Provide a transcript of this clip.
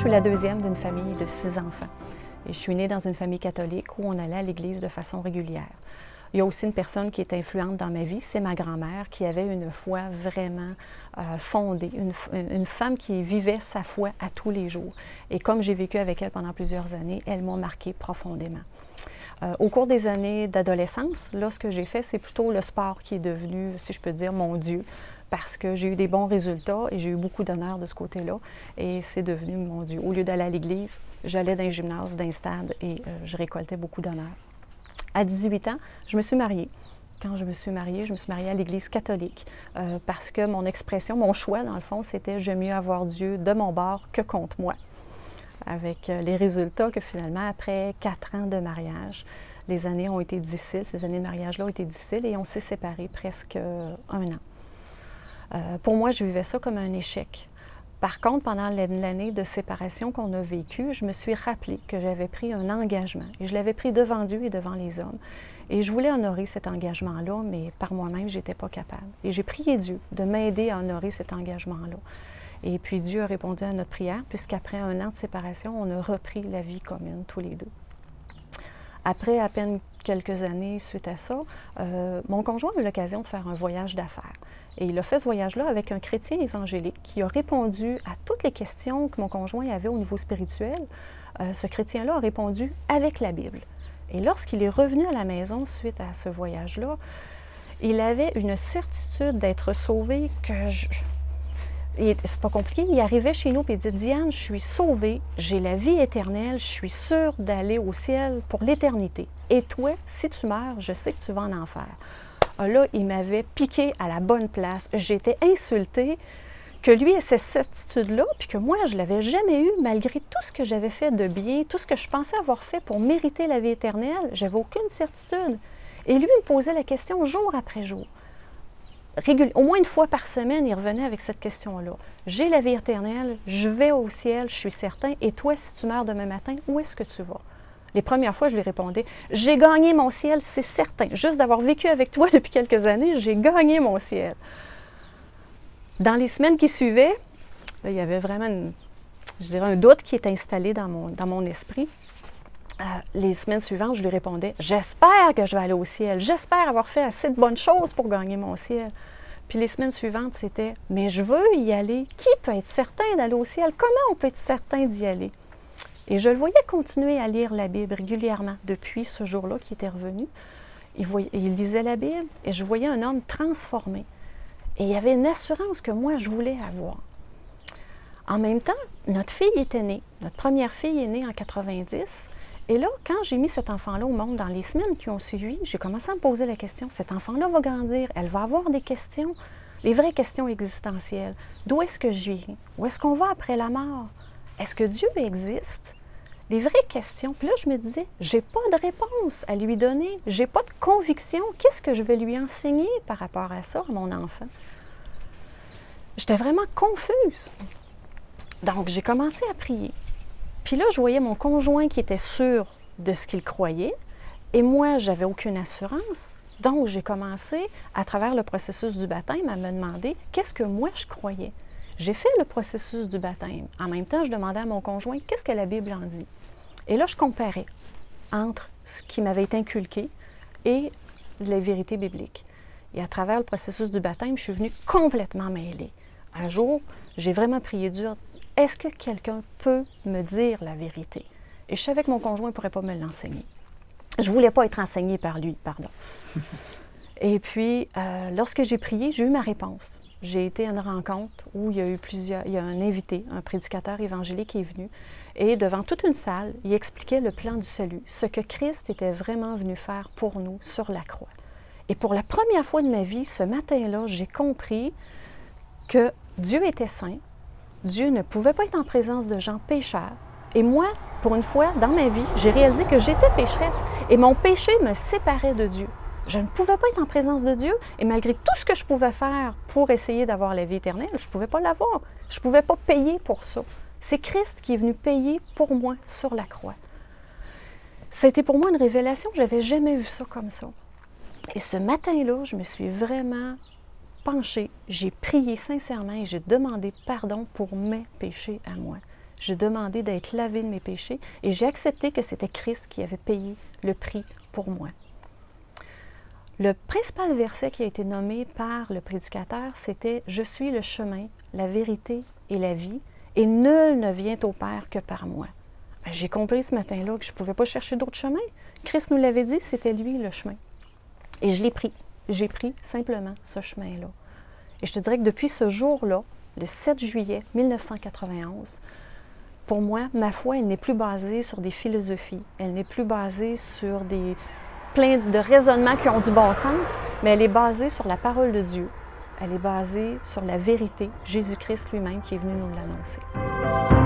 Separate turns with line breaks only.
je suis la deuxième d'une famille de 6 enfants. Et je suis née dans une famille catholique où on allait à l'église de façon régulière. Il y a aussi une personne qui est influente dans ma vie, c'est ma grand-mère qui avait une foi vraiment fondée, une femme qui vivait sa foi à tous les jours. Et comme j'ai vécu avec elle pendant plusieurs années, elle m'a marquée profondément. Au cours des années d'adolescence, là, ce que j'ai fait, c'est plutôt le sport qui est devenu, si je peux dire, mon Dieu, parce que j'ai eu des bons résultats et j'ai eu beaucoup d'honneur de ce côté-là, et c'est devenu mon Dieu. Au lieu d'aller à l'église, j'allais dans un gymnase, dans un stade, et je récoltais beaucoup d'honneur. À 18 ans, je me suis mariée. Quand je me suis mariée à l'Église catholique parce que mon expression, mon choix, dans le fond, c'était « j'aime mieux avoir Dieu de mon bord que contre moi ». Avec les résultats que finalement, après 4 ans de mariage, les années ont été difficiles, ces années de mariage-là ont été difficiles et on s'est séparés presque 1 an. Pour moi, je vivais ça comme un échec. Par contre, pendant l'année de séparation qu'on a vécue, je me suis rappelé que j'avais pris un engagement. Et je l'avais pris devant Dieu et devant les hommes. Et je voulais honorer cet engagement-là, mais par moi-même, je n'étais pas capable. Et j'ai prié Dieu de m'aider à honorer cet engagement-là. Et puis Dieu a répondu à notre prière, puisqu'après 1 an de séparation, on a repris la vie commune, tous les deux. Après à peine quelques années suite à ça, mon conjoint a eu l'occasion de faire un voyage d'affaires. Et il a fait ce voyage-là avec un chrétien évangélique qui a répondu à toutes les questions que mon conjoint avait au niveau spirituel. Ce chrétien-là a répondu avec la Bible. Et lorsqu'il est revenu à la maison suite à ce voyage-là, il avait une certitude d'être sauvé que c'est pas compliqué. Il arrivait chez nous et il dit « Diane, je suis sauvée, j'ai la vie éternelle, je suis sûre d'aller au ciel pour l'éternité. Et toi, si tu meurs, je sais que tu vas en enfer. » Là, il m'avait piqué à la bonne place. J'étais insultée que lui ait cette certitude-là, puis que moi, je ne l'avais jamais eue, malgré tout ce que j'avais fait de bien, tout ce que je pensais avoir fait pour mériter la vie éternelle. J'avais aucune certitude. Et lui, il me posait la question jour après jour. Au moins 1 fois par semaine, il revenait avec cette question-là. J'ai la vie éternelle, je vais au ciel, je suis certain, et toi, si tu meurs demain matin, où est-ce que tu vas? Les premières fois, je lui répondais « J'ai gagné mon ciel, c'est certain. Juste d'avoir vécu avec toi depuis quelques années, j'ai gagné mon ciel. » Dans les semaines qui suivaient, là, il y avait vraiment, un doute qui est installé dans mon esprit. Les semaines suivantes, je lui répondais « J'espère que je vais aller au ciel. J'espère avoir fait assez de bonnes choses pour gagner mon ciel. » Puis les semaines suivantes, c'était « Mais je veux y aller. Qui peut être certain d'aller au ciel? Comment on peut être certain d'y aller? » Et je le voyais continuer à lire la Bible régulièrement depuis ce jour-là qui était revenu. Il lisait la Bible et je voyais un homme transformé. Et il y avait une assurance que moi, je voulais avoir. En même temps, notre fille était née. Notre première fille est née en 90. Et là, quand j'ai mis cet enfant-là au monde dans les semaines qui ont suivi, j'ai commencé à me poser la question, cet enfant-là va grandir, elle va avoir des questions, les vraies questions existentielles. D'où est-ce que je viens? Où est-ce qu'on va après la mort? Est-ce que Dieu existe? Les vraies questions. Puis là, je me disais, j'ai pas de réponse à lui donner. J'ai pas de conviction. Qu'est-ce que je vais lui enseigner par rapport à ça, à mon enfant? J'étais vraiment confuse. Donc, j'ai commencé à prier. Puis là, je voyais mon conjoint qui était sûr de ce qu'il croyait. Et moi, j'avais aucune assurance. Donc, j'ai commencé, à travers le processus du baptême, à me demander qu'est-ce que moi, je croyais. J'ai fait le processus du baptême. En même temps, je demandais à mon conjoint qu'est-ce que la Bible en dit. Et là, je comparais entre ce qui m'avait été inculqué et les vérités bibliques. Et à travers le processus du baptême, je suis venue complètement mêlée. Un jour, j'ai vraiment prié dur. Est-ce que quelqu'un peut me dire la vérité? Et je savais que mon conjoint ne pourrait pas me l'enseigner. Je ne voulais pas être enseignée par lui, pardon. Et puis, lorsque j'ai prié, j'ai eu ma réponse. J'ai été à une rencontre où il y a un invité, un prédicateur évangélique qui est venu, et devant toute une salle, il expliquait le plan du salut, ce que Christ était vraiment venu faire pour nous sur la croix. Et pour la première fois de ma vie, ce matin-là, j'ai compris que Dieu était saint, Dieu ne pouvait pas être en présence de gens pécheurs. Et moi, pour une fois, dans ma vie, j'ai réalisé que j'étais pécheresse et mon péché me séparait de Dieu. Je ne pouvais pas être en présence de Dieu et malgré tout ce que je pouvais faire pour essayer d'avoir la vie éternelle, je ne pouvais pas l'avoir. Je ne pouvais pas payer pour ça. C'est Christ qui est venu payer pour moi sur la croix. Ça a été pour moi une révélation, je n'avais jamais vu ça comme ça. Et ce matin-là, je me suis vraiment penchée, j'ai prié sincèrement et j'ai demandé pardon pour mes péchés à moi. j'ai demandé d'être lavé de mes péchés et j'ai accepté que c'était Christ qui avait payé le prix pour moi. Le principal verset qui a été nommé par le prédicateur, c'était « Je suis le chemin, la vérité et la vie, et nul ne vient au Père que par moi. » J'ai compris ce matin-là que je ne pouvais pas chercher d'autres chemins. Christ nous l'avait dit, c'était lui le chemin. Et je l'ai pris. J'ai pris simplement ce chemin-là. Et je te dirais que depuis ce jour-là, le 7 juillet 1991, pour moi, ma foi, elle n'est plus basée sur des philosophies, elle n'est plus basée sur plein de raisonnements qui ont du bon sens, mais elle est basée sur la parole de Dieu. Elle est basée sur la vérité, Jésus-Christ lui-même qui est venu nous l'annoncer.